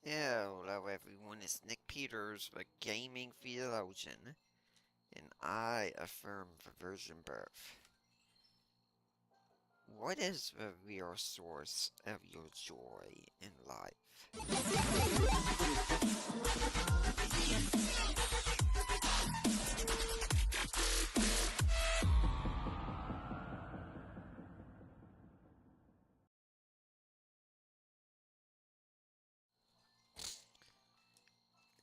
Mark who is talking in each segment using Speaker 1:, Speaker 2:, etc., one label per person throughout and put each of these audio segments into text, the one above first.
Speaker 1: Hello everyone, it's Nick Peters, the gaming theologian, and I affirm the virgin birth. What is the real source of your joy in life?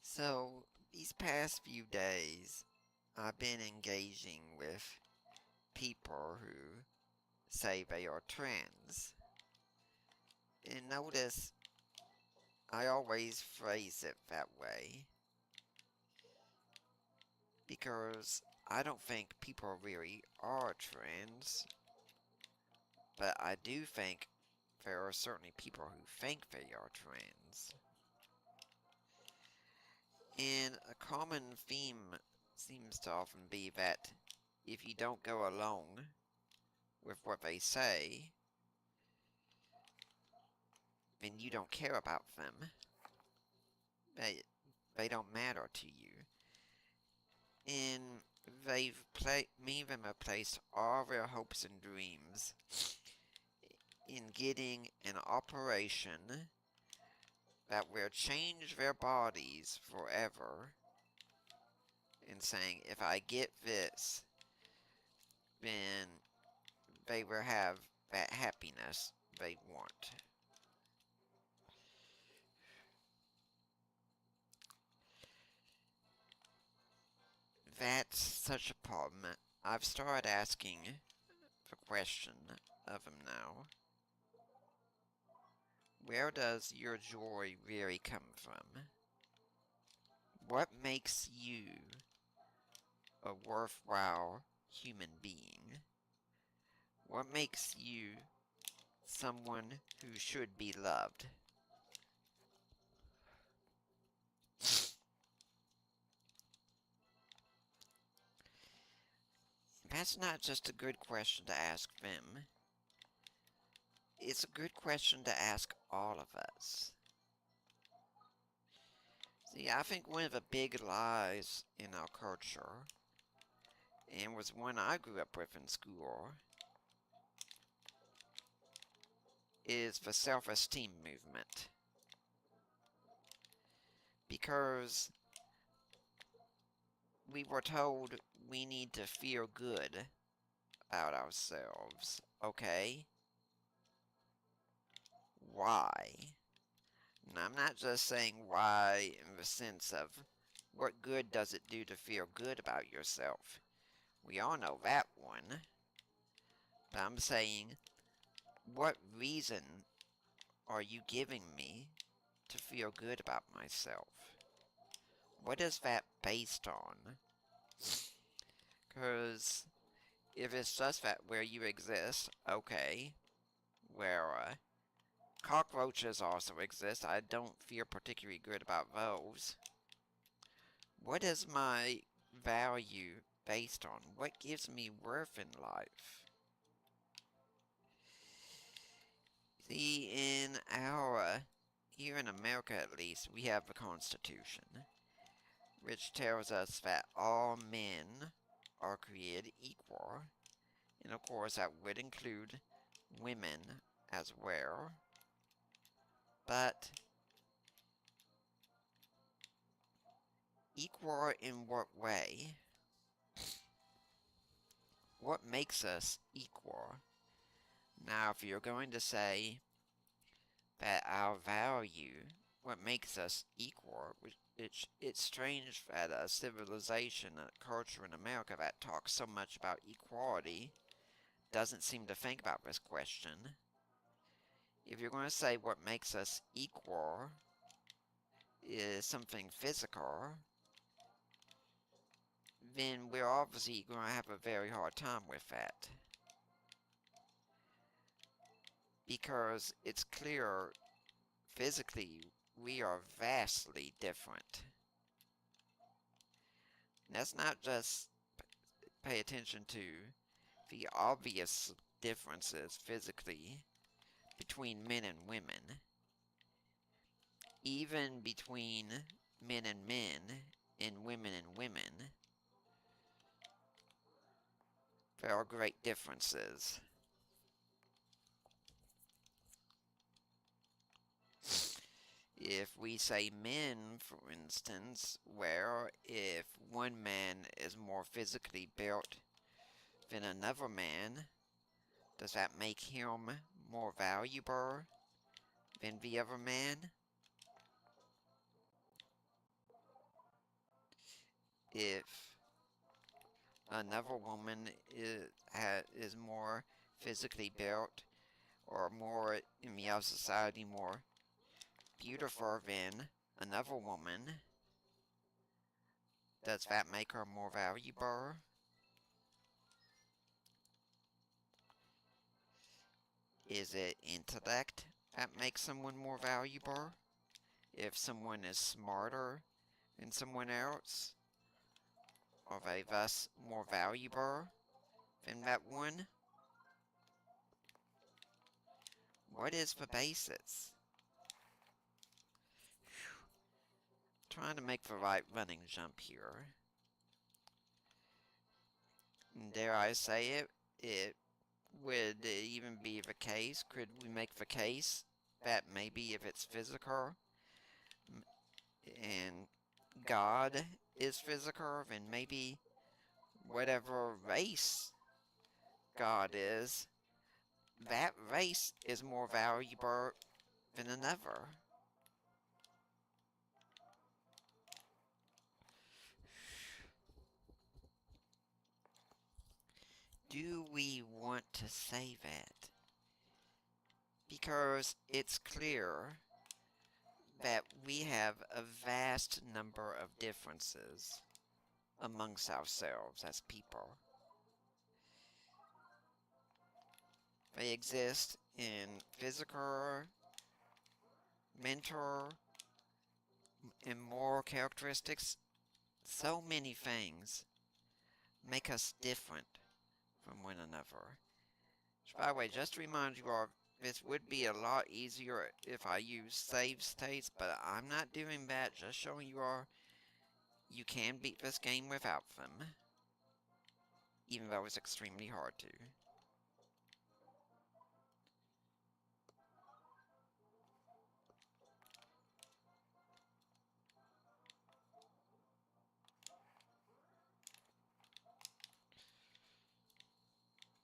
Speaker 1: So, these past few days, I've been engaging with people who say they are trans. And notice, I always phrase it that way because I don't think people really are trans, but I do think there are certainly people who think they are trans. And a common theme seems to often be that if you don't go along with what they say, then you don't care about them. They don't matter to you. And many of them have placed all their hopes and dreams in getting an operation that will change their bodies forever, and saying, if I get this, then they will have that happiness they want. That's such a problem. I've started asking the question of them now. Where does your joy really come from? What makes you a worthwhile human being? What makes you someone who should be loved? That's not just a good question to ask them. It's a good question to ask all of us. See, I think one of the big lies in our culture, and was one I grew up with in school, is the self-esteem movement. Because we were told we need to feel good about ourselves, okay? Why? And I'm not just saying why in the sense of what good does it do to feel good about yourself. We all know that one. But I'm saying, what reason are you giving me to feel good about myself? What is that based on? Because if it's just that where you exist, okay. Where cockroaches also exist, I don't feel particularly good about those. What is my value based on? What gives me worth in life? See, here in America at least, we have the Constitution, which tells us that all men are created equal, and of course that would include women as well. But equal in what way? What makes us equal? Now, if you're going to say that our value, what makes us equal, it's strange that a civilization, a culture in America that talks so much about equality doesn't seem to think about this question. If you're going to say what makes us equal is something physical, then we're obviously going to have a very hard time with that. Because it's clear, physically, we are vastly different. Let's not just pay attention to the obvious differences physically between men and women. even between men and women, there are great differences. If we say men, for instance, where if one man is more physically built than another man, does that make him more valuable than the other man? If another woman is more physically built or more, in the other society, more beautiful than another woman, does that make her more valuable? Is it intellect that makes someone more valuable? If someone is smarter than someone else, are they thus more valuable than that one? What is the basis? Trying to make the right running jump here. And dare I say it, it would even be the case, could we make the case that maybe if it's physical and God is physical, then maybe whatever race God is, that race is more valuable than another. Do we want to say that? Because it's clear that we have a vast number of differences amongst ourselves as people. They exist in physical, mental, and moral characteristics. So many things make us different from one another. So by the way, just to remind you all, this would be a lot easier if I use save states, but I'm not doing that, just showing you all you can beat this game without them, even though it's extremely hard to.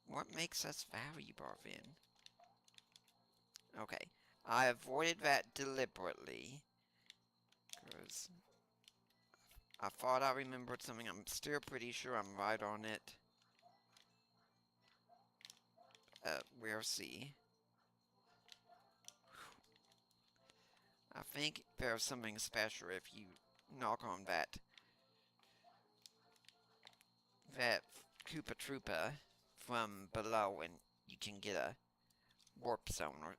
Speaker 1: What makes us valuable then? Okay, I avoided that deliberately, because I thought I remembered something. I'm still pretty sure I'm right on it. We'll see. I think there's something special if you knock on that Koopa Troopa from below and you can get a warp zone, or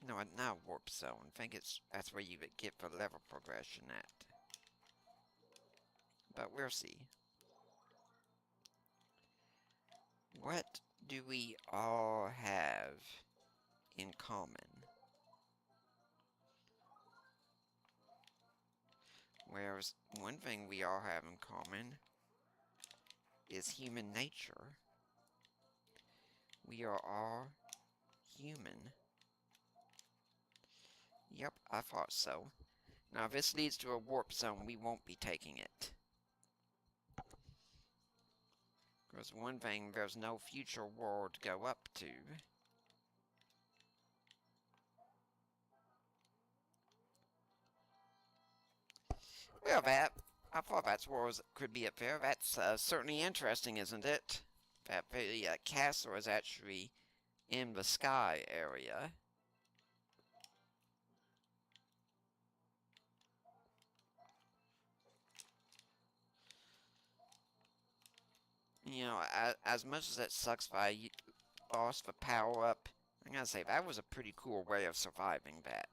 Speaker 1: no, not a warp zone. I think that's where you would get the level progression at. But we'll see. What do we all have in common? Whereas one thing we all have in common is human nature. We are all human. Yep, I thought so. Now, if this leads to a warp zone, we won't be taking it. Because one thing, there's no future world to go up to. Well, I thought that was could be up there. That's certainly interesting, isn't it? That the castle is actually in the sky area. You know, as much as it sucks that I lost the power up, I gotta say, that was a pretty cool way of surviving that.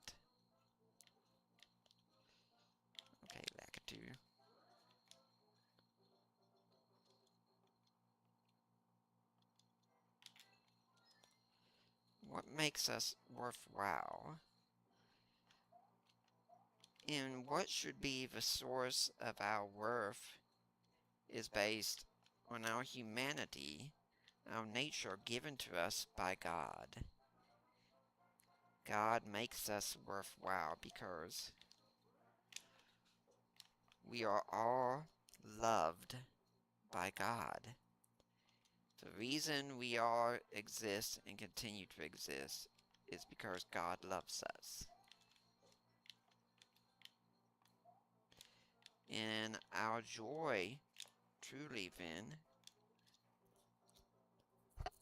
Speaker 1: Okay, Lakitu. What makes us worthwhile? And what should be the source of our worth is based on our humanity, our nature given to us by God. God makes us worthwhile because we are all loved by God. The reason we all exist and continue to exist is because God loves us. And our joy, truly then,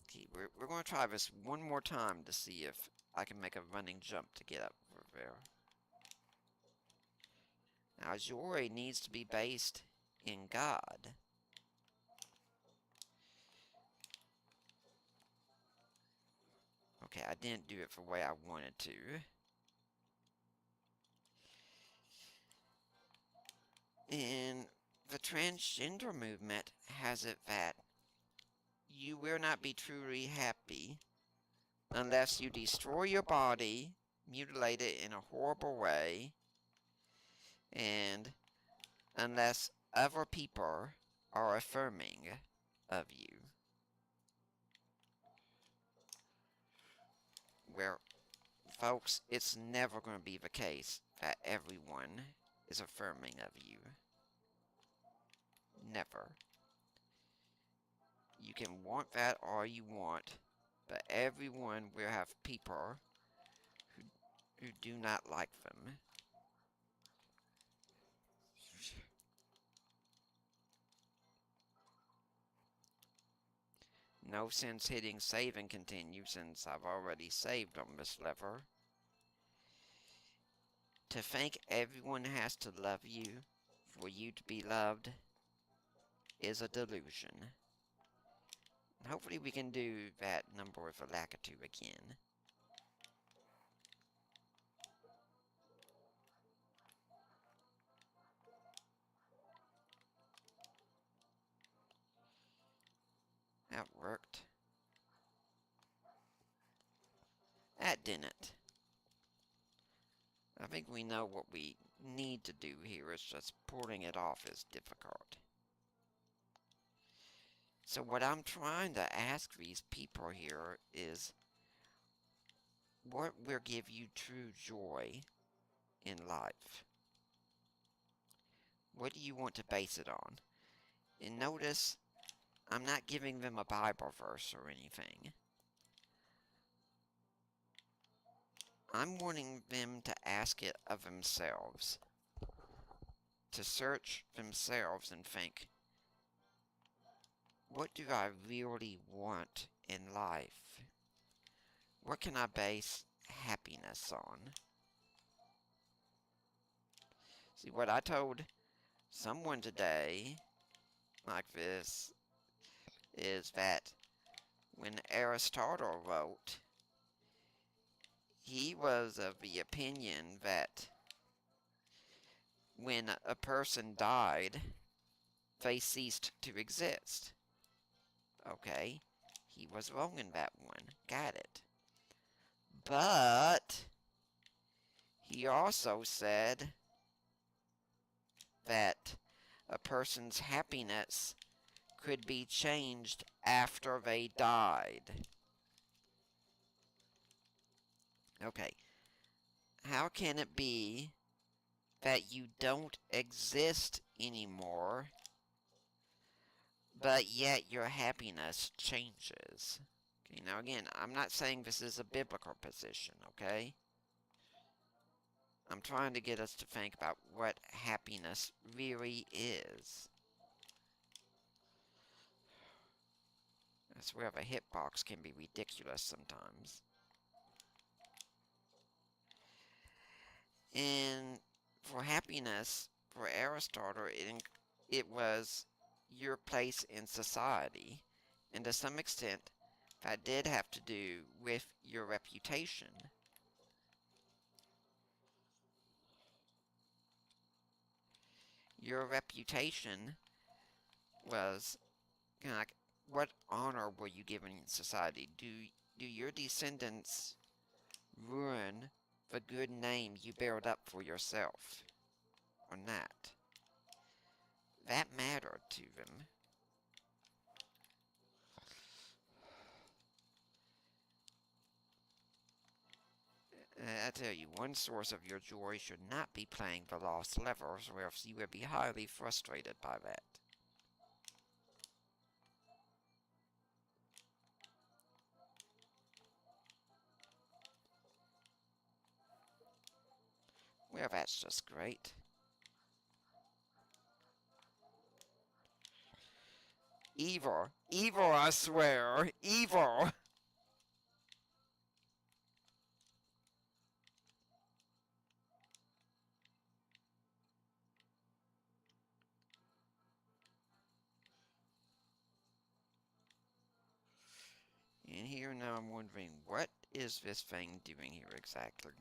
Speaker 1: okay, we're going to try this one more time to see if I can make a running jump to get up over there. Our joy needs to be based in God. Okay, I didn't do it the way I wanted to. And the transgender movement has it that you will not be truly happy unless you destroy your body, mutilate it in a horrible way, and unless other people are affirming of you. Well, folks, it's never going to be the case that everyone is affirming of you. Never. You can want that all you want, but everyone will have people who do not like them. No sense hitting save and continue since I've already saved on this lever. To think everyone has to love you for you to be loved is a delusion. Hopefully we can do that number with a Lakitu again. That worked. That didn't. I think we know what we need to do here, it's just pulling it off is difficult. So what I'm trying to ask these people here is, what will give you true joy in life? What do you want to base it on? And notice, I'm not giving them a Bible verse or anything. I'm wanting them to ask it of themselves. To search themselves and think, what do I really want in life? What can I base happiness on? See, what I told someone today, like this, is that when Aristotle wrote, he was of the opinion that when a person died, they ceased to exist. Okay, he was wrong in that one. Got it. But he also said that a person's happiness could be changed after they died. Okay, how can it be that you don't exist anymore, but yet your happiness changes? Okay, now again, I'm not saying this is a biblical position, okay? I'm trying to get us to think about what happiness really is. I swear the hitbox can be ridiculous sometimes. And for happiness, for Aristotle, it was your place in society. And to some extent, that did have to do with your reputation. Your reputation was kind of like, what honor were you given in society? Do your descendants ruin the good name you built up for yourself? or not. That mattered to them. I tell you, one source of your joy should not be playing the lost levels, or else you would be highly frustrated by that. Well, that's just great. Evil. Evil, I swear. Evil! And here now I'm wondering, what is this thing doing here exactly?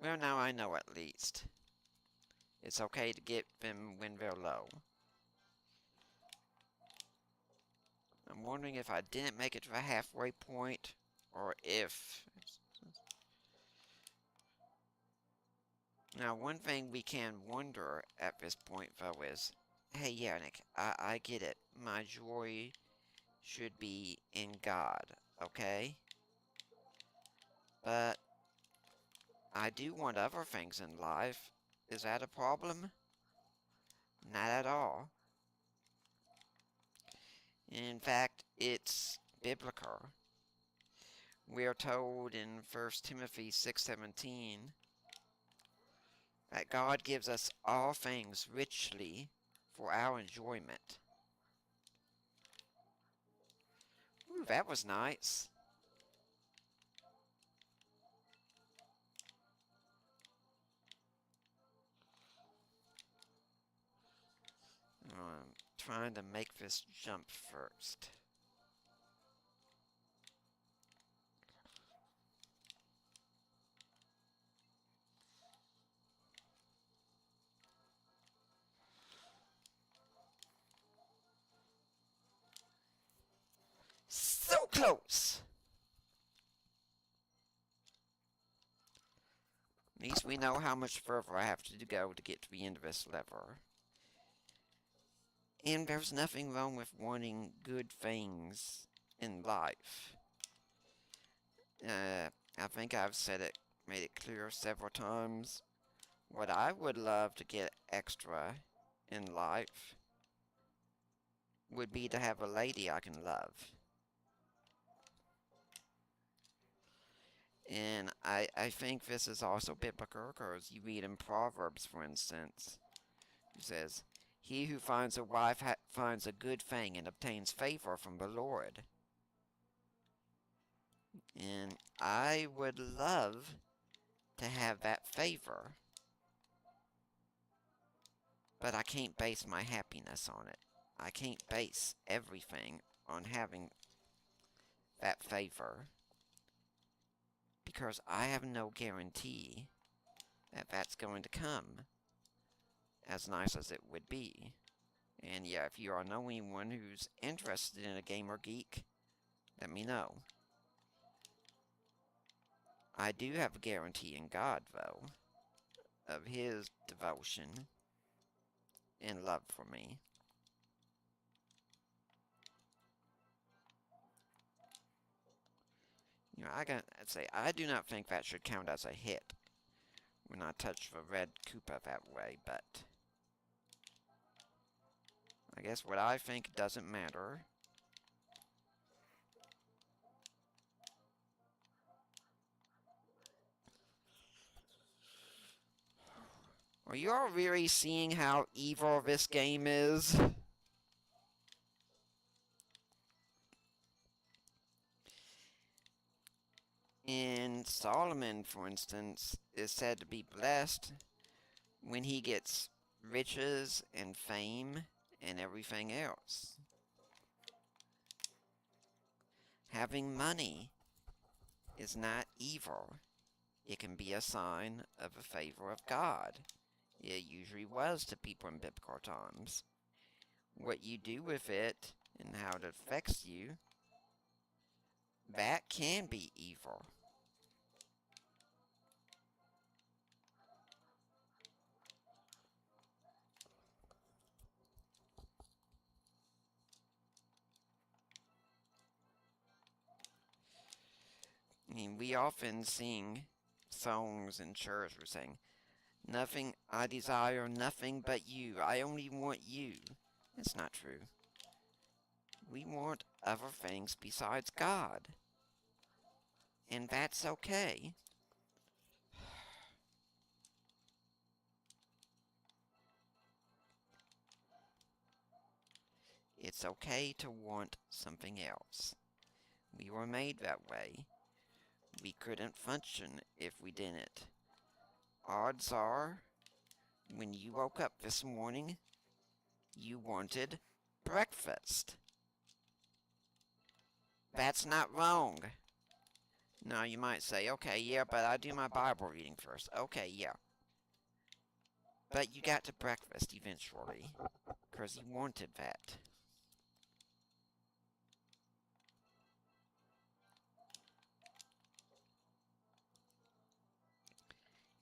Speaker 1: Well, now I know at least. It's okay to get them when they're low. I'm wondering if I didn't make it to the halfway point, or if... Now, one thing we can wonder at this point, though, is, hey, Yannick, I get it. My joy should be in God, okay? But I do want other things in life. Is that a problem? Not at all. In fact, it's biblical. We are told in 1 Timothy 6:17 that God gives us all things richly for our enjoyment. Ooh, that was nice. I'm trying to make this jump first. So close! At least we know how much further I have to go to get to the end of this level. And there's nothing wrong with wanting good things in life. I think I've said it, made it clear several times. What I would love to get extra in life would be to have a lady I can love. And I think this is also biblical, because you read in Proverbs, for instance, it says, he who finds a wife finds a good thing and obtains favor from the Lord. And I would love to have that favor, but I can't base my happiness on it. I can't base everything on having that favor, because I have no guarantee that that's going to come as nice as it would be. And yeah, if you are know anyone who's interested in a gamer geek, let me know. I do have a guarantee in God, though, of his devotion and love for me. You know, I gotta say, I do not think that should count as a hit when I touch the red Koopa that way, but I guess what I think doesn't matter. Are you all really seeing how evil this game is? And Solomon, for instance, is said to be blessed when he gets riches and fame and everything else. Having money is not evil. It can be a sign of a favor of God. It usually was to people in biblical times. What you do with it and how it affects you, that can be evil. And we often sing songs in church. We're saying, nothing, I desire nothing but you. I only want you. It's not true. We want other things besides God. And that's okay. It's okay to want something else. We were made that way. We couldn't function if we didn't. Odds are, when you woke up this morning, you wanted breakfast. That's not wrong. Now you might say, okay, yeah, but I do my Bible reading first. Okay, yeah. But you got to breakfast eventually, because you wanted that.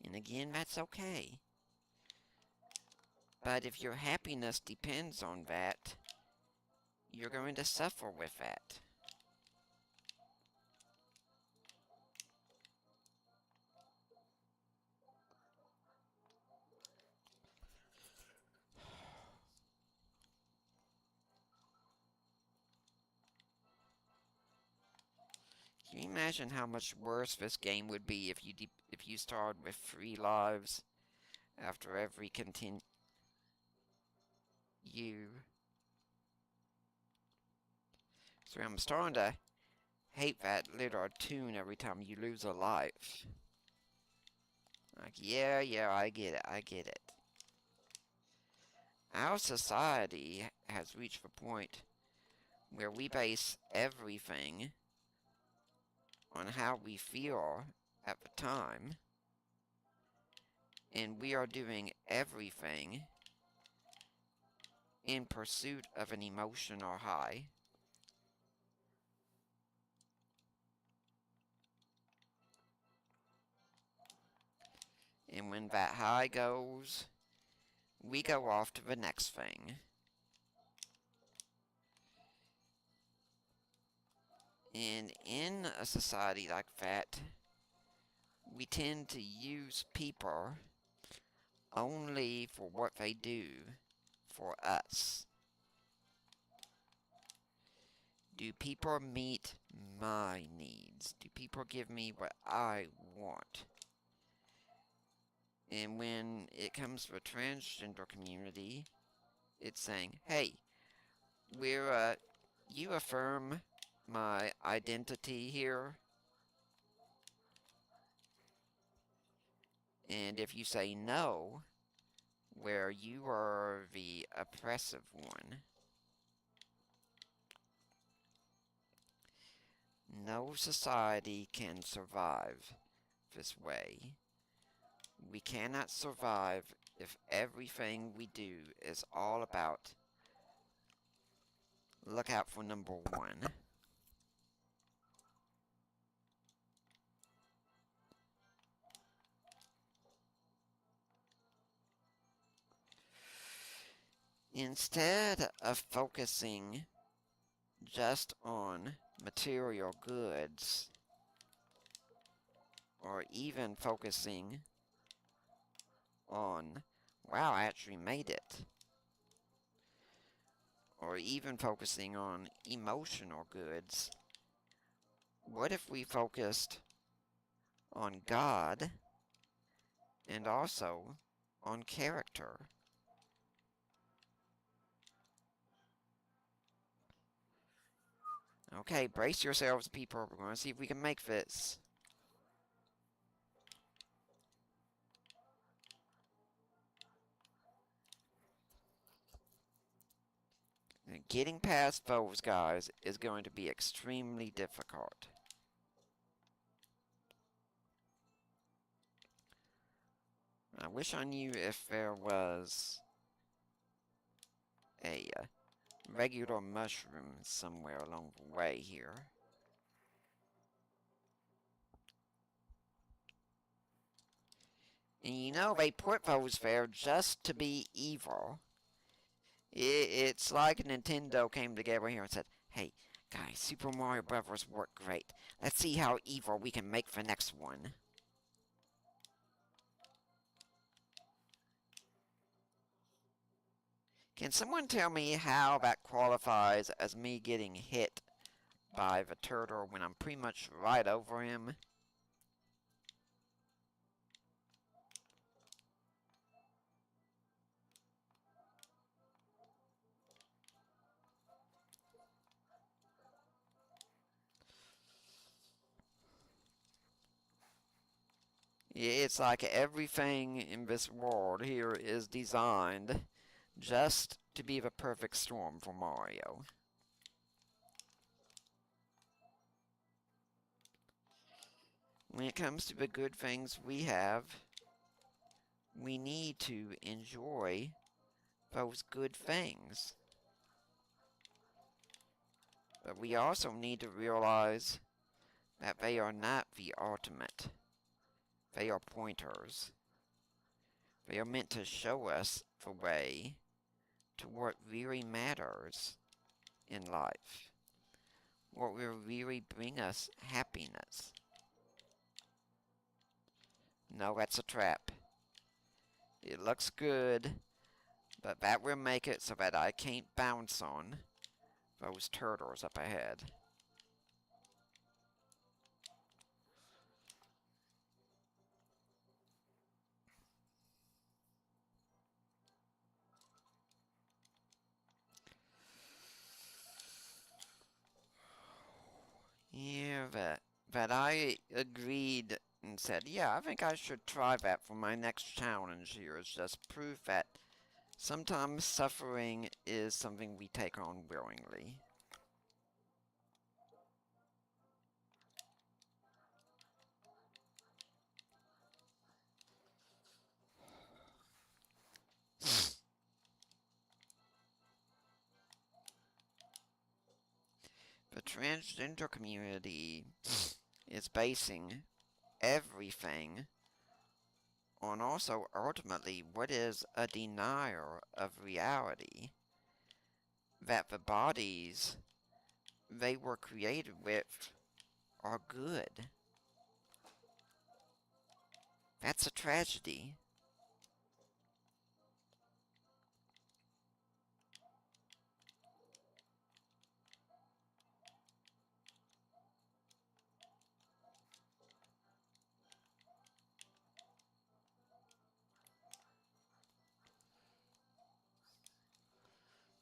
Speaker 1: And again, that's okay. But if your happiness depends on that, you're going to suffer with that. Can you imagine how much worse this game would be if you started with 3 lives after every So I'm starting to hate that little tune every time you lose a life. Like, yeah, I get it. Our society has reached the point where we base everything on how we feel at the time, and we are doing everything in pursuit of an emotional high. And when that high goes, we go off to the next thing. And in a society like that, we tend to use people only for what they do for us. Do people meet my needs? Do people give me what I want? And when it comes to the transgender community, it's saying, hey, you affirm my identity here. And if you say no, where you are the oppressive one, no society can survive this way. We cannot survive if everything we do is all about look out for number 1. Instead of focusing just on material goods, or even focusing on, wow, I actually made it, or even focusing on emotional goods, what if we focused on God and also on character? Okay, brace yourselves, people. We're going to see if we can make this. Getting past those guys is going to be extremely difficult. I wish I knew if there was a regular mushroom somewhere along the way here. And you know, they put those there just to be evil. It's like Nintendo came together here and said, hey, Guys, Super Mario Brothers work great. Let's see how evil we can make the next one. Can someone tell me how that qualifies as me getting hit by the turtle when I'm pretty much right over him? It's like everything in this world here is designed just to be the perfect storm for Mario. When it comes to the good things we have, we need to enjoy those good things. But we also need to realize that they are not the ultimate. They are pointers. They are meant to show us the way to what really matters in life. What will really bring us happiness. No, that's a trap. It looks good, but that will make it so that I can't bounce on those turtles up ahead. Yeah, that I agreed and said, yeah, I think I should try that for my next challenge here. It's just proof that sometimes suffering is something we take on willingly. The transgender community is basing everything on also ultimately what is a denial of reality. That the bodies they were created with are good. That's a tragedy.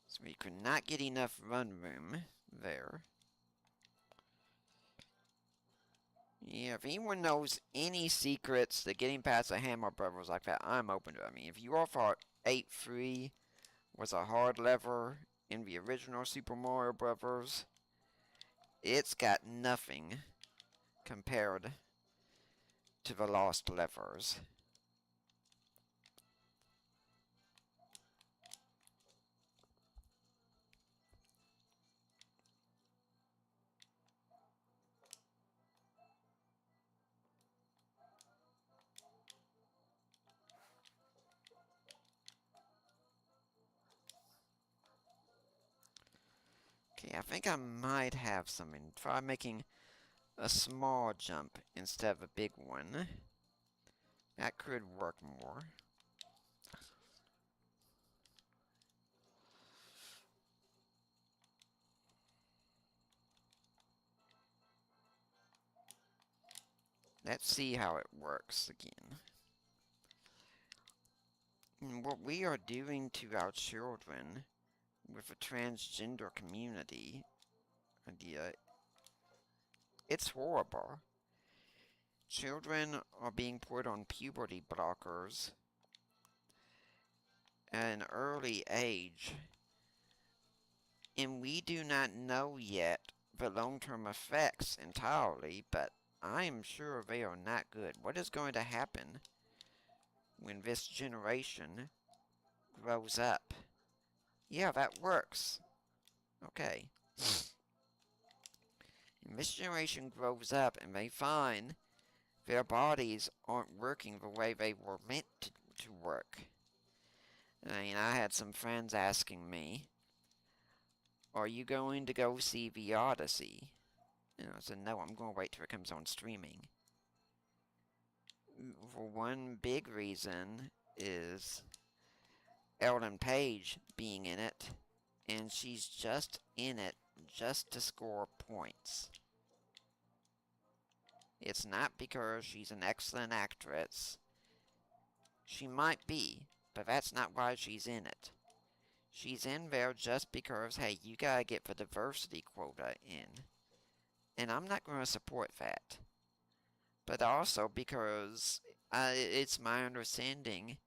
Speaker 1: So we could not get enough run room there. Yeah, if anyone knows any secrets to getting past the Hammer Brothers like that, I'm open to it. I mean, if you all thought 8-3 was a hard lever in the original Super Mario Brothers, it's got nothing compared to the lost levers. Okay, I think I might have something. Try making a small jump instead of a big one. That could work more. Let's see how it works again. And what we are doing to our children with the transgender community idea, it's horrible. Children are being put on puberty blockers at an early age, and we do not know yet the long-term effects entirely, but I am sure they are not good. What is going to happen when this generation grows up? Yeah, that works. Okay. And this generation grows up and they find their bodies aren't working the way they were meant to work. I mean, I had some friends asking me, are you going to go see The Odyssey? And I said, no, I'm going to wait till it comes on streaming. For one big reason is Ellen Page being in it, and she's just in it just to score points. It's not because she's an excellent actress. She might be, but that's not why she's in it. She's in there just because, hey, you gotta get the diversity quota in. And I'm not going to support that. But also because it's my understanding,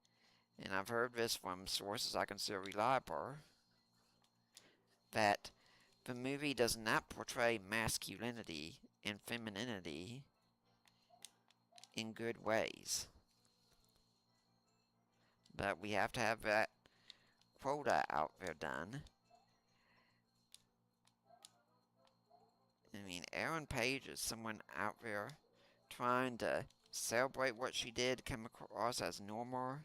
Speaker 1: and I've heard this from sources I consider reliable, that the movie does not portray masculinity and femininity in good ways. But we have to have that quota out there done. I mean, Ellen Page is someone out there trying to celebrate what she did, come across as normal.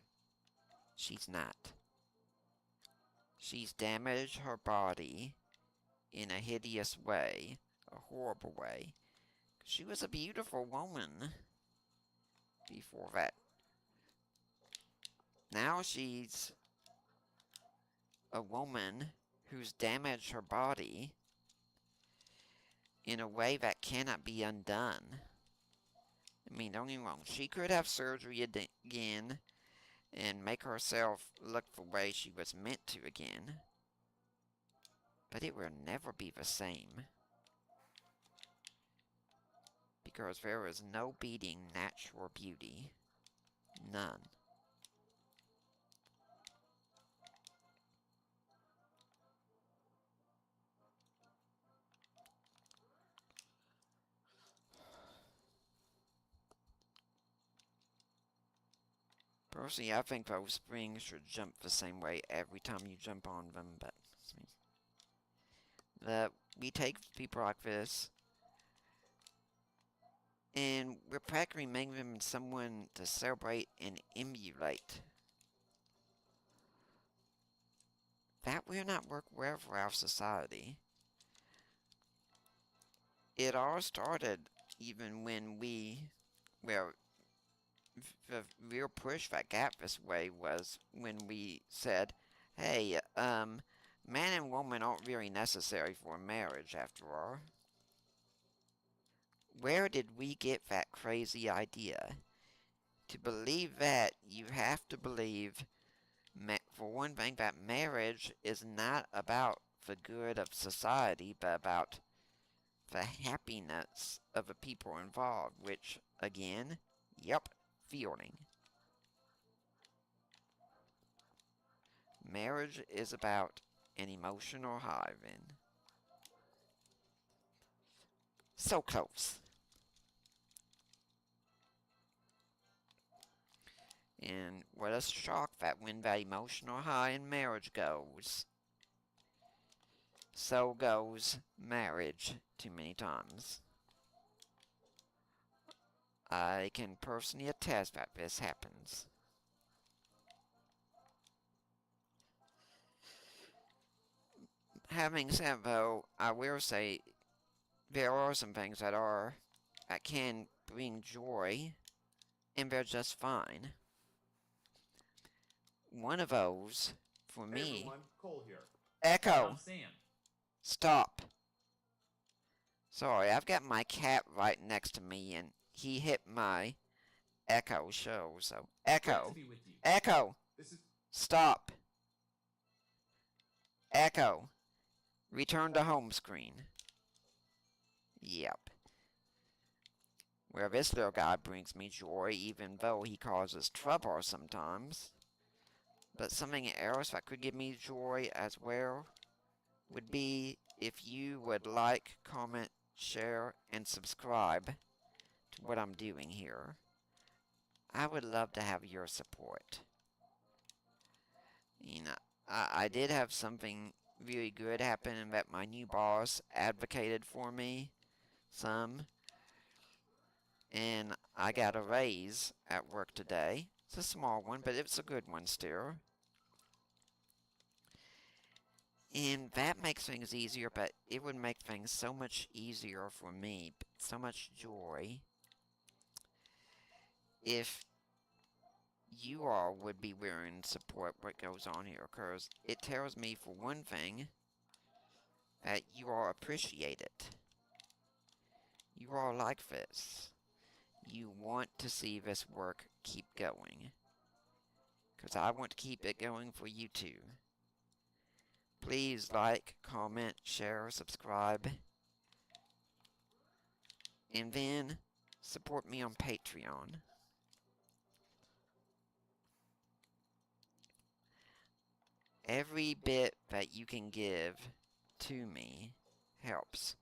Speaker 1: She's not. She's damaged her body in a hideous way, a horrible way. She was a beautiful woman before that. Now she's a woman who's damaged her body in a way that cannot be undone. I mean, don't get me wrong, she could have surgery again and make herself look the way she was meant to again, but it will never be the same. Because there is no beating natural beauty. None. Personally, I think those springs should jump the same way every time you jump on them, but we take people like this, and we're practically making them someone to celebrate and emulate. That will not work well for our society. It all started even when well, the real push that got this way was when we said, hey, man and woman aren't really necessary for marriage after all. Where did we get that crazy idea? To believe that, you have to believe, for one thing, that marriage is not about the good of society, but about the happiness of the people involved, which, again, yep, feeling. Marriage is about an emotional high, then. So close. And what a shock that when that emotional high in marriage goes, so goes marriage too many times. I can personally attest that this happens. Having said though, I will say there are some things that can bring joy, and they're just fine. One of those, for me...
Speaker 2: Hey everyone, Cole here.
Speaker 1: Echo!
Speaker 2: I'm Sam.
Speaker 1: Stop. Sorry, I've got my cat right next to me, and he hit my Echo show, so... Echo!
Speaker 2: Great to be with you.
Speaker 1: Echo!
Speaker 2: This is...
Speaker 1: Stop! Echo! Return to home screen. Yep. Well, this little guy brings me joy, even though he causes trouble sometimes. But something else that could give me joy as well would be if you would like, comment, share, and subscribe to what I'm doing here. I would love to have your support. You know, I did have something really good happen in that my new boss advocated for me some, and I got a raise at work today. It's a small one, but it's a good one still. And that makes things easier, but it would make things so much easier for me, so much joy, if you all would be willing to support what goes on here, because it tells me, for one thing, that you all appreciate it. You all like this. You want to see this work keep going, because I want to keep it going for you too. Please like, comment, share, subscribe, and then support me on Patreon. Every bit that you can give to me helps.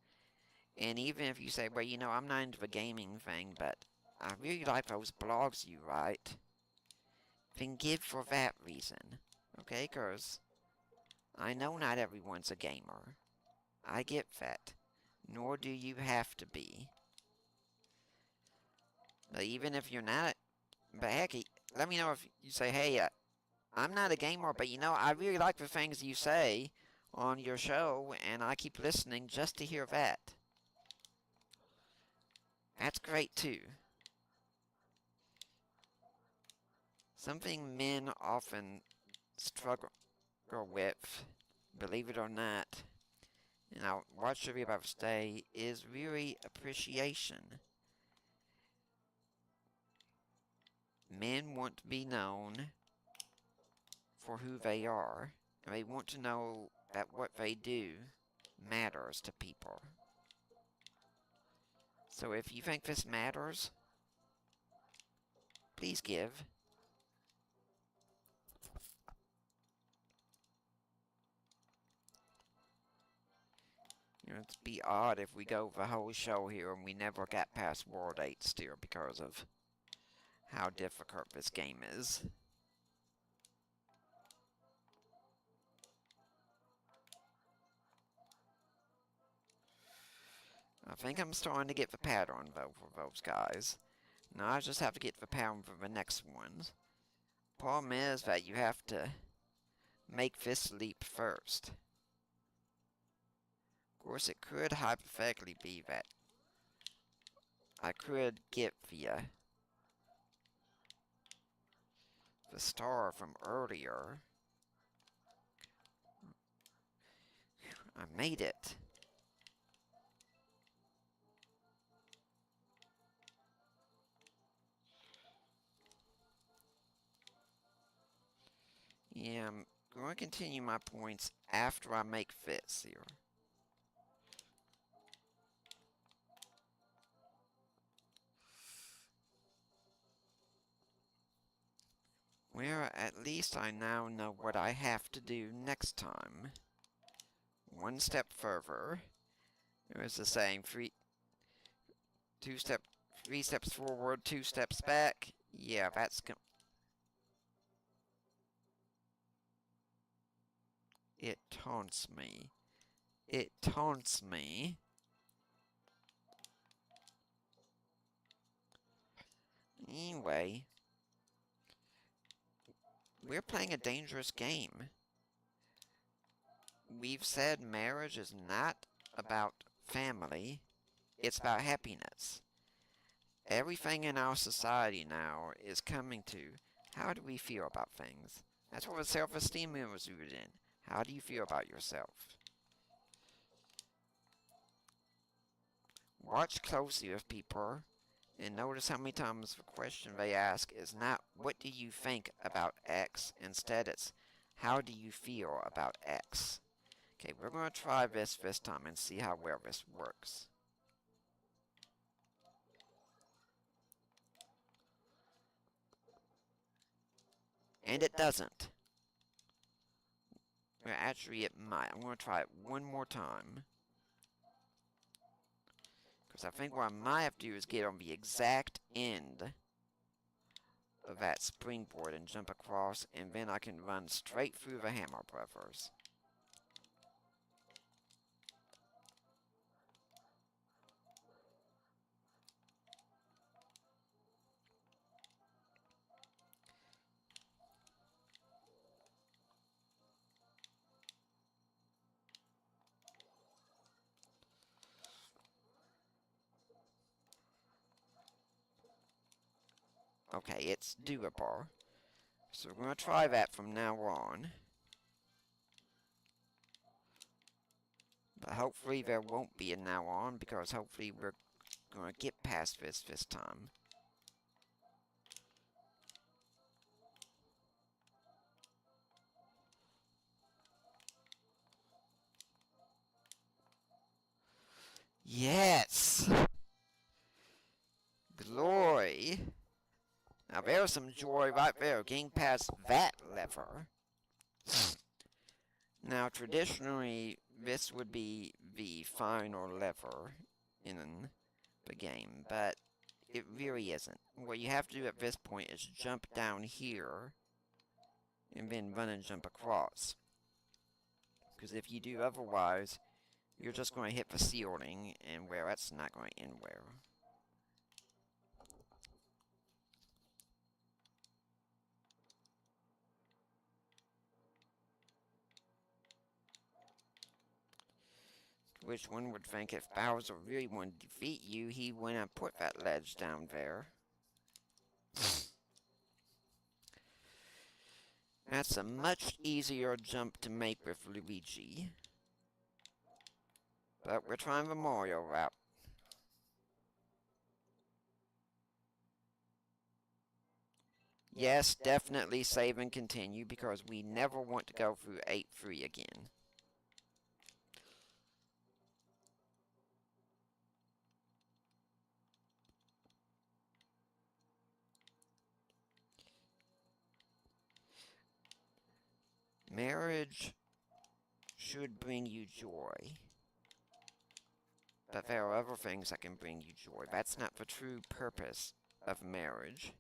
Speaker 1: And even if you say, well, you know, I'm not into the gaming thing, but I really like those blogs you write, then give for that reason. Okay, cause I know not everyone's a gamer. I get that. Nor do you have to be. But even if you're not, but heck, let me know if you say, hey, I'm not a gamer, but you know, I really like the things you say on your show, and I keep listening just to hear that. That's great too. Something men often struggle with, believe it or not, and I'll watch everybody stay, is really appreciation. Men want to be known for who they are, and they want to know that what they do matters to people. So if you think this matters, please give. You know, it'd be odd if we go the whole show here and we never got past World 8 still because of how difficult this game is. I think I'm starting to get the pattern, though, for those guys. Now I just have to get the pattern for the next ones. Problem is that you have to make this leap first. Of course, it could hypothetically be that I could get the star from earlier. I made it. Yeah, I'm going to continue my points after I make this here. Well, at least I now know what I have to do next time. One step further. It was the saying, three steps forward, 2 steps back. Yeah, that's it taunts me. It taunts me. Anyway, we're playing a dangerous game. We've said marriage is not about family, it's about happiness. Everything in our society now is coming to, how do we feel about things? That's what the self-esteem movement was rooted in. How do you feel about yourself? Watch closely with people and notice how many times the question they ask is not, what do you think about X? Instead, it's, how do you feel about X? Okay, we're going to try this time and see how well this works. And it doesn't. Well, actually, it might. I'm going to try it one more time. Because I think what I might have to do is get on the exact end of that springboard and jump across, and then I can run straight through the hammer brothers. Okay, it's doable. So we're going to try that from now on. But hopefully there won't be a now on, because hopefully we're going to get past this time. Yes! Glory! Now there's some joy right there, getting past that lever. Now traditionally, this would be the final lever in the game, but it really isn't. What you have to do at this point is jump down here, and then run and jump across. Because if you do otherwise, you're just going to hit the ceiling, and well, that's not going to end well. Which one would think if Bowser really wanted to defeat you, he wouldn't put that ledge down there. That's a much easier jump to make with Luigi. But we're trying the Mario route. Yes, definitely save and continue, because we never want to go through 8-3 again. Marriage should bring you joy. But there are other things that can bring you joy. That's not the true purpose of marriage.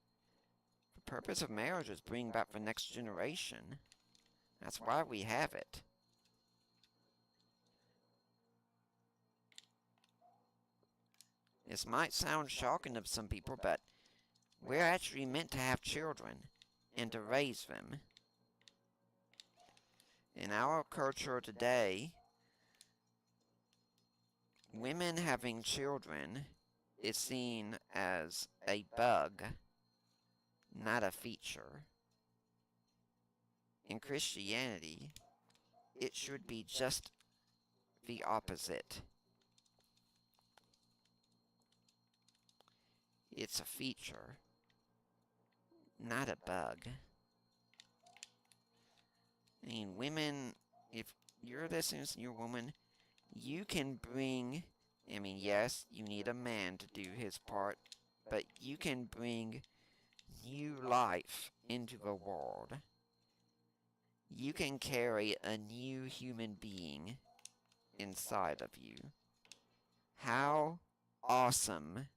Speaker 1: The purpose of marriage is bring back the next generation. That's why we have it. This might sound shocking to some people, but we're actually meant to have children and to raise them. In our culture today, women having children is seen as a bug, not a feature. In Christianity, it should be just the opposite. It's a feature, not a bug. I mean, women, if you're listening to your woman, you can bring, I mean, yes, you need a man to do his part, but you can bring new life into the world. You can carry a new human being inside of you. How awesome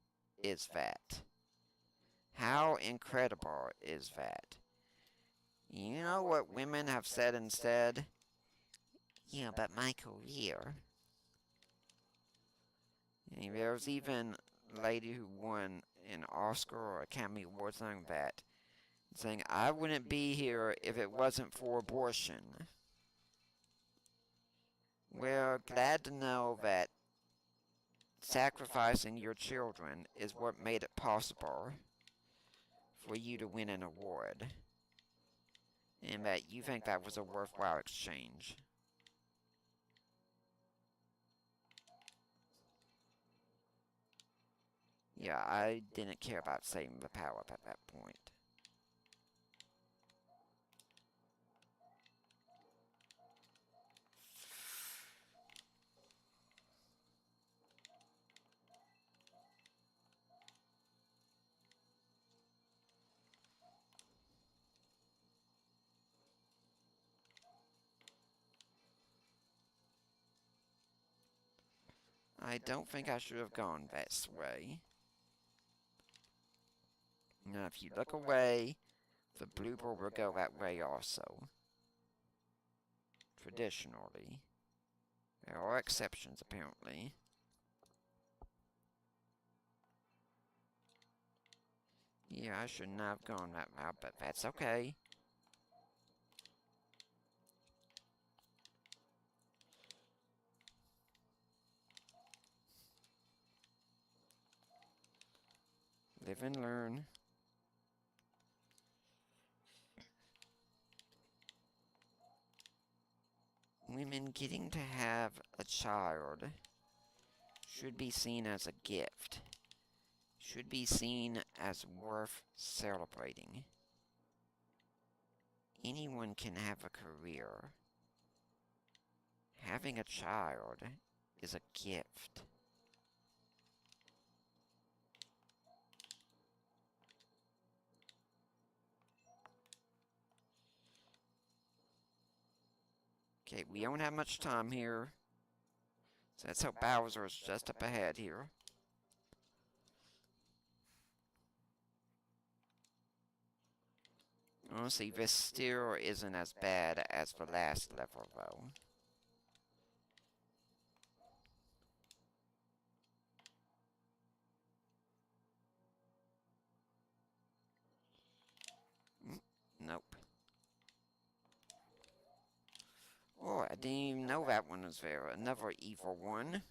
Speaker 1: is that? How incredible is that? You know what women have said instead? Yeah, but my career. And there's even a lady who won an Oscar or Academy Award saying that, saying, I wouldn't be here if it wasn't for abortion. We're glad to know that sacrificing your children is what made it possible for you to win an award, and that you think that was a worthwhile exchange. Yeah, I didn't care about saving the power-up at that point. I don't think I should have gone this way. Now, if you look away, the blooper will go that way also. Traditionally. There are exceptions, apparently. Yeah, I should not have gone that route, but that's okay. Live and learn. And getting to have a child should be seen as a gift, should be seen as worth celebrating. Anyone can have a career. Having a child is a gift. Okay, we don't have much time here. So that's how Bowser is just up ahead here. Honestly, this still isn't as bad as the last level, though. Nope. Oh, I didn't even know that one was there. Another evil one.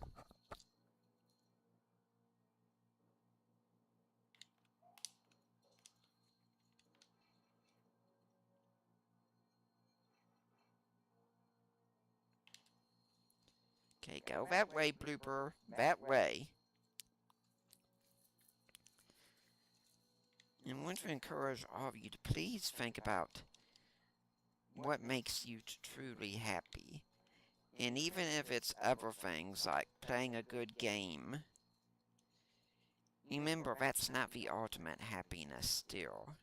Speaker 1: Okay, go that way, Blooper. That way. And I want to encourage all of you to please think about what makes you truly happy. And even if it's other things like playing a good game, remember that's not the ultimate happiness still.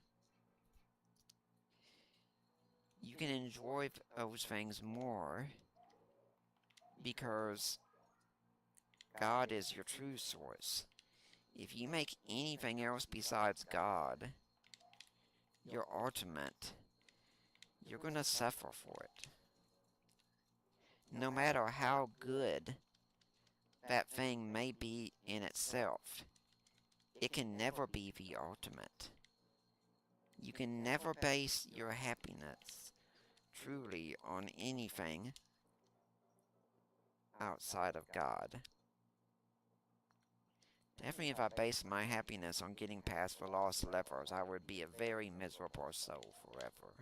Speaker 1: You can enjoy those things more because God is your true source. If you make anything else besides God your ultimate, you're going to suffer for it. No matter how good that thing may be in itself, it can never be the ultimate. You can never base your happiness truly on anything outside of God. Definitely if I based my happiness on getting past the lost levels, I would be a very miserable soul forever.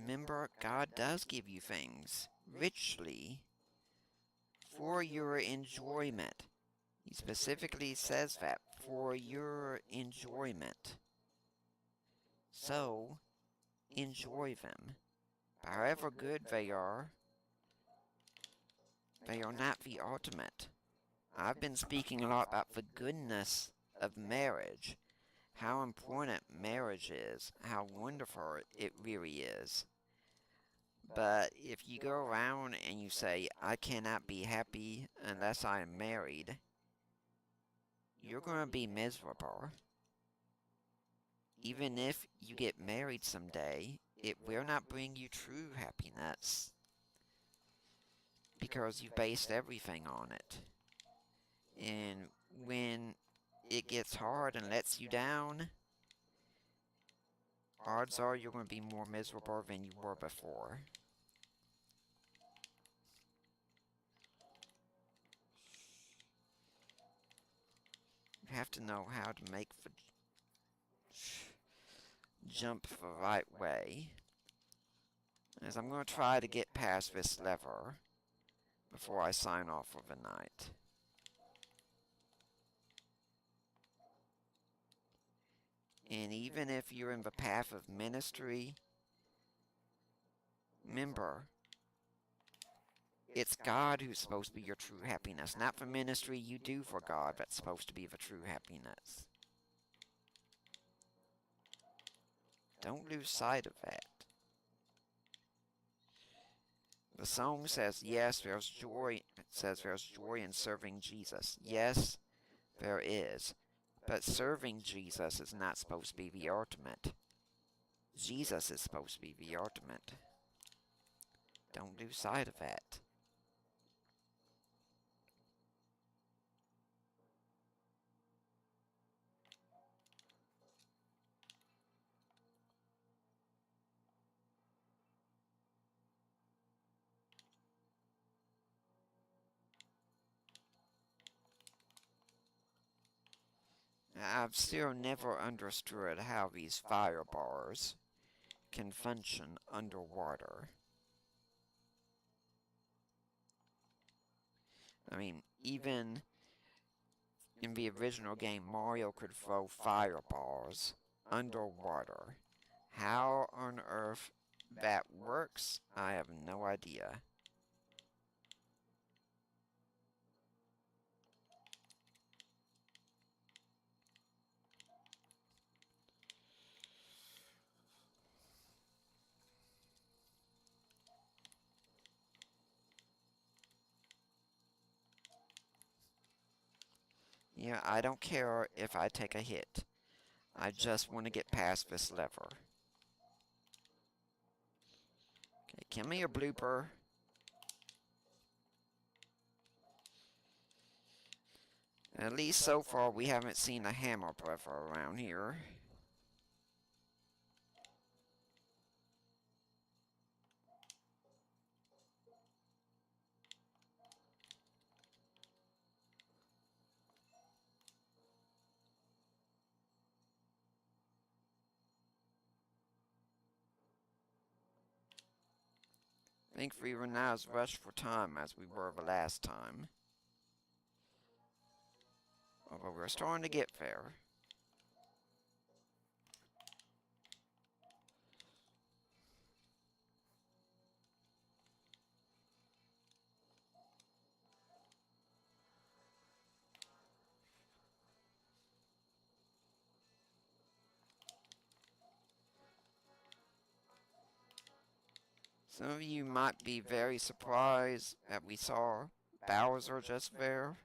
Speaker 1: Remember, God does give you things richly for your enjoyment. He specifically says that, for your enjoyment. So, enjoy them. However good they are not the ultimate. I've been speaking a lot about the goodness of marriage, how important marriage is, how wonderful it really is. But if you go around and you say, I cannot be happy unless I am married, you're going to be miserable. Even if you get married someday, it will not bring you true happiness. Because you based everything on it. And when it gets hard and lets you down, odds are you're going to be more miserable than you were before. You have to know how to make the jump the right way. As I'm going to try to get past this lever before I sign off for the night. And even if you're in the path of ministry, remember, it's God who's supposed to be your true happiness, not the ministry you do for God that's supposed to be the true happiness. Don't lose sight of that. The song says, yes, there's joy. It says there's joy in serving Jesus. Yes, there is. But serving Jesus is not supposed to be the ultimate. Jesus is supposed to be the ultimate. Don't lose sight of that. I've still never understood how these fire bars can function underwater. I mean, even in the original game, Mario could throw fireballs underwater. How on earth that works, I have no idea. Yeah, I don't care if I take a hit. I just want to get past this lever. Okay, give me a blooper. At least so far we haven't seen a hammer brother around here. Thankfully we're not as rushed for time as we were the last time. Although we're starting to get there. Some of you might be very surprised that we saw Bowser just there,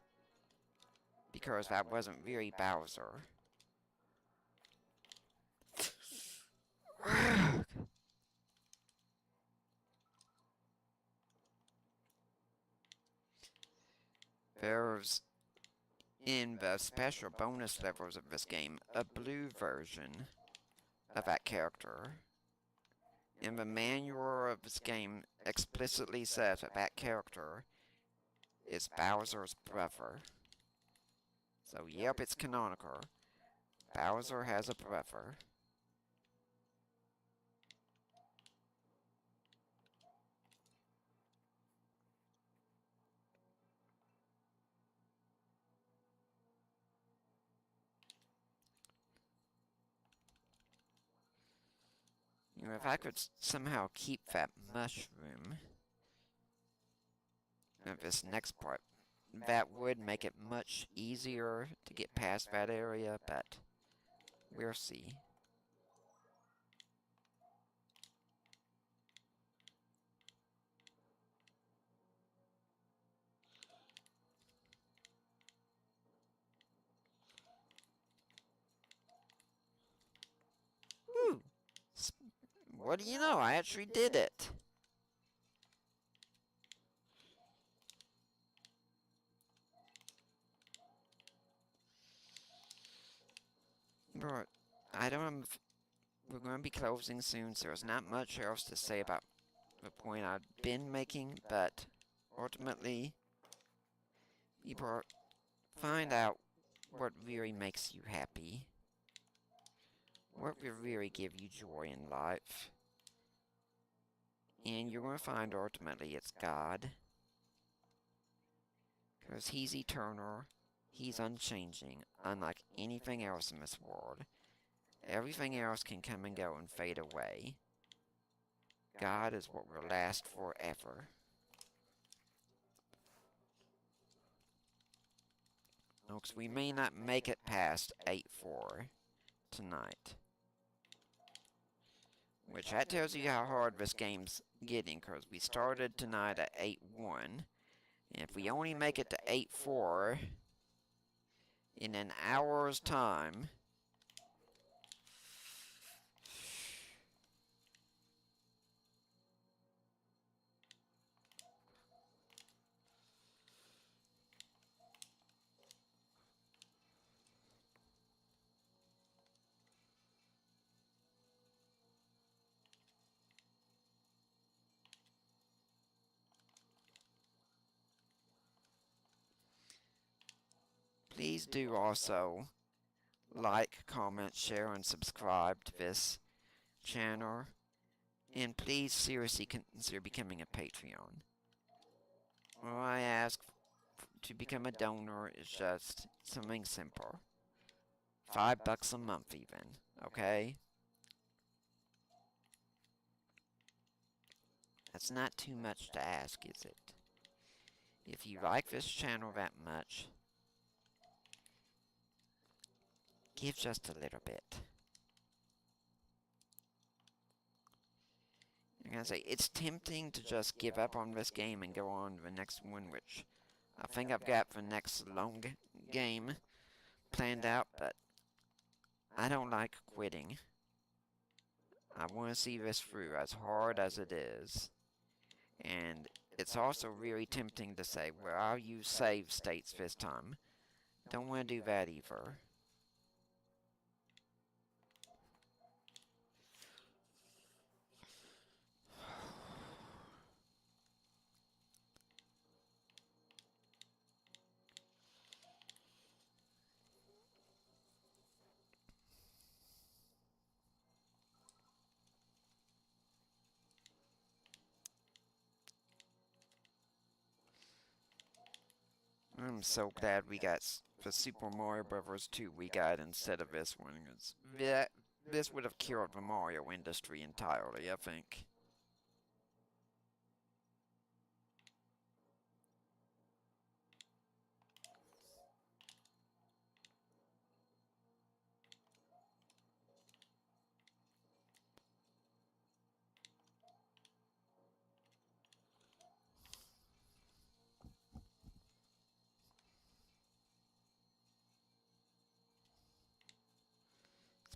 Speaker 1: because that wasn't really Bowser. There's, in the special bonus levels of this game, a blue version of that character. And the manual of this game explicitly says that that character is Bowser's brother. So yep, it's canonical. Bowser has a brother. You know, if I could somehow keep that mushroom of this next part, that would make it much easier to get past that area, but we'll see. Woo! What do you know? I actually did it! But I don't. We're going to be closing soon, so there's not much else to say about the point I've been making, but ultimately, people find out what really makes you happy, what will really give you joy in life, and you're going to find ultimately it's God, because He's eternal, He's unchanging, unlike anything else in this world. Everything else can come and go and fade away. God is what will last forever. Folks, we may not make it past 8-4 tonight. Which that tells you how hard this game's getting, because we started tonight at 8-1. And if we only make it to 8-4 in an hour's time, please do also like, comment, share, and subscribe to this channel. And please seriously consider becoming a Patreon. All I ask to become a donor is just something simple. $5 a month even, okay? That's not too much to ask, is it? If you like this channel that much, give just a little bit. I'm gonna say, it's tempting to just give up on this game and go on to the next one, which I think I've got the next long game planned out, but I don't like quitting. I want to see this through as hard as it is. And it's also really tempting to say, well, I'll use save states this time. Don't want to do that either. I'm so glad we got the Super Mario Bros. 2 we got instead of this one. This would have killed the Mario industry entirely, I think.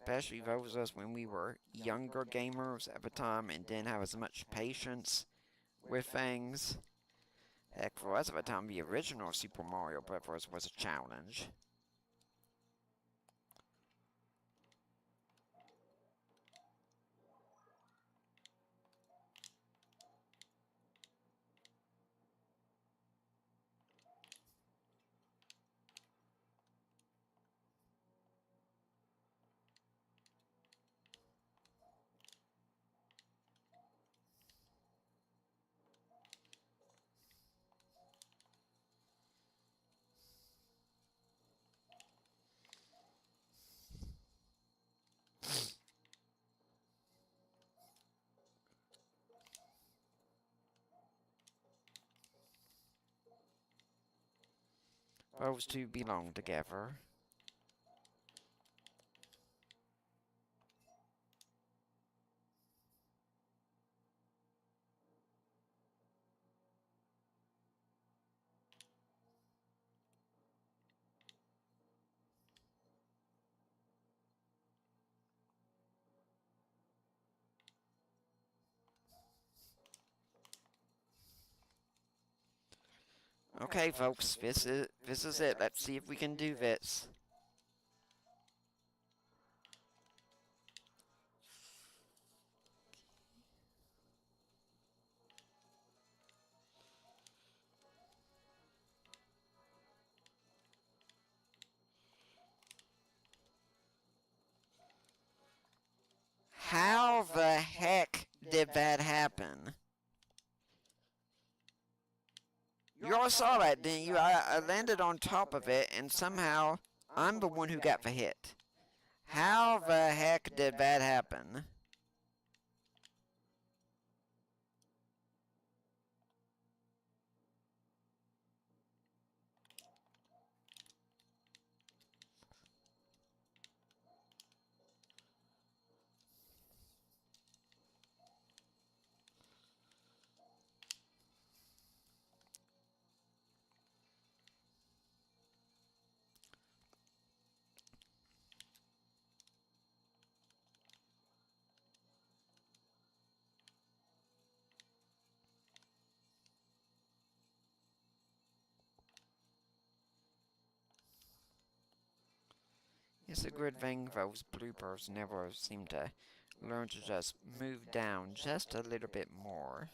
Speaker 1: Especially those of us when we were younger gamers at the time and didn't have as much patience with things. Heck, for us at the time, the original Super Mario Bros. Was a challenge. Those two belong together. Okay, folks, this is it. Let's see if we can do this. How the heck did that happen? You all saw that, didn't you? I landed on top of it, and somehow I'm the one who got the hit. How the heck did that happen? It's a good thing those bloopers never seem to learn to just move down just a little bit more.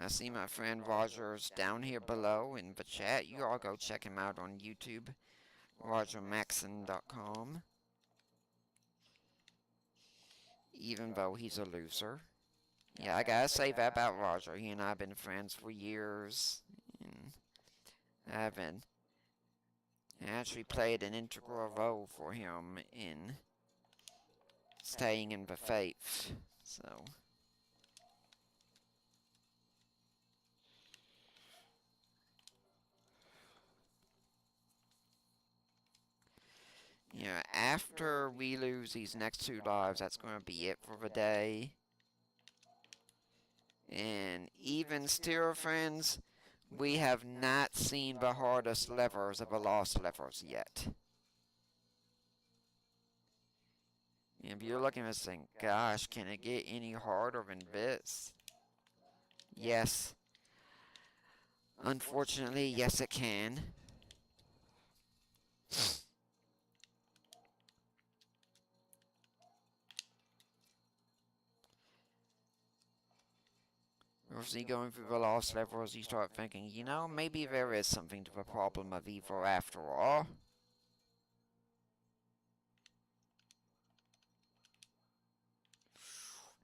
Speaker 1: I see my friend Roger's down here below in the chat. You all go check him out on YouTube, rogermaxon.com. Even though he's a loser. Yeah, I gotta say that about Roger. He and I have been friends for years. And I've been actually played an integral role for him in staying in the faith. So, yeah, after we lose these next 2 lives, that's going to be it for the day. And even still, friends, we have not seen the hardest levels of the lost levels yet. If you're looking at this thing, gosh, can it get any harder than this? Yes. Unfortunately, yes it can. Obviously, going through the lost levels, you start thinking, you know, maybe there is something to the problem of evil after all.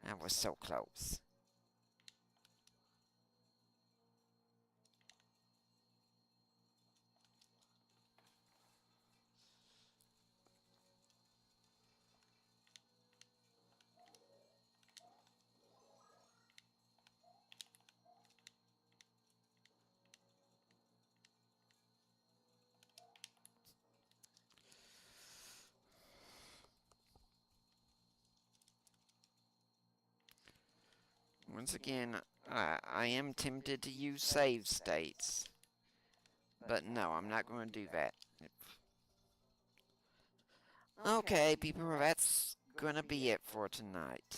Speaker 1: That was so close. Once again, I am tempted to use save states. But no, I'm not going to do that. Okay, people, that's going to be it for tonight.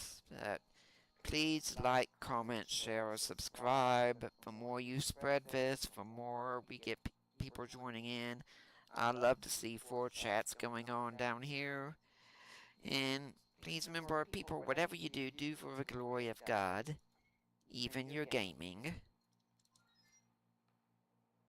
Speaker 1: Please like, comment, share, or subscribe. The more you spread this, the more we get people joining in. I'd love to see 4 chats going on down here. And please remember, people, whatever you do, do for the glory of God, even your gaming.